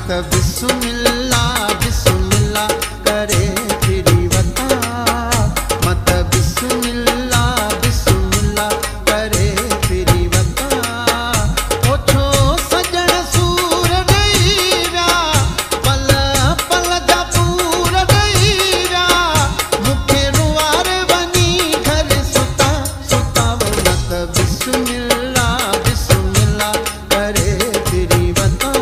मत बिस्मिल्ला बिस्मिल्ला करे फिरी वता, मत बिस्मिल्ला बिस्मिल्ला करे फिरी वता। ओछो सजण सूर ॾेई विया, पल पल जा पूर ॾेई विया, मूंखे रुआर वञी घर सुता सुता वो मत बिस्मिल्ला बिस्मिल्ला करे फिरी वता।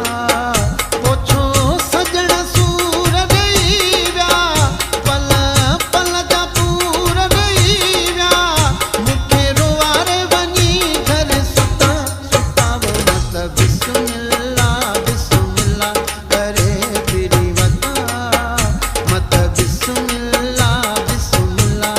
ओछो सजण सूर ॾेई विया, पल पल जा पूर ॾेई विया, मूंखे रुआर वञी घर सुता सुता वो मत बिस्मिल्ला बिस्मिल्ला करे फिरी वता, मत बिस्मिल्ला बिस्मिल्ला।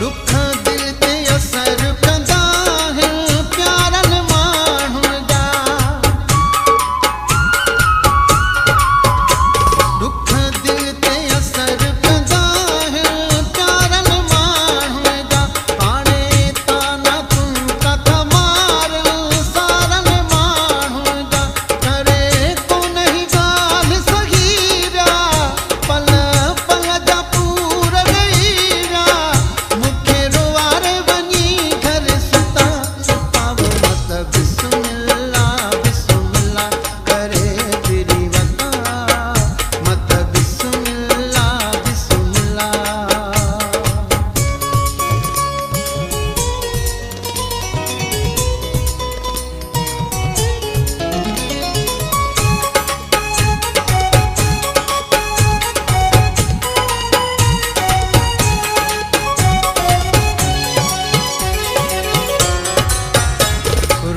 दुख दिल ते असर कंदा आहिनि प्यारन माण्हुनि जा, दुख दिल ते असर कंदा आहिनि प्यारन माण्हुनि जा। हाणे ताना तूं कथा मार सारन माण्हुनि जा, करे कोन ही ॻाल्हि सही विया, पल पल जा पूर ॾेई विया, मूंखे रुआर वञी घर सुता सुता वो मत बिस्मिल्ला बिस्मिल्ला करे फिरी वता, मत बिस्मिल्ला बिस्मिल्ला।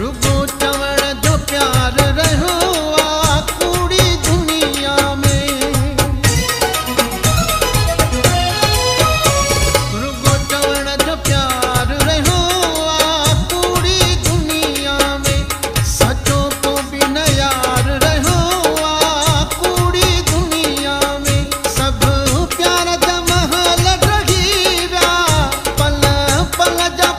रुगो चवण जो प्यार रहियो आ कूड़ी दुनिया में, रुगो चवण जो प्यार रहियो आ कूड़ी दुनिया में, सचो को बि न यार रहियो आ कूड़ी दुनिया में। सभु प्यार जा महल ढही विया, पल पल जा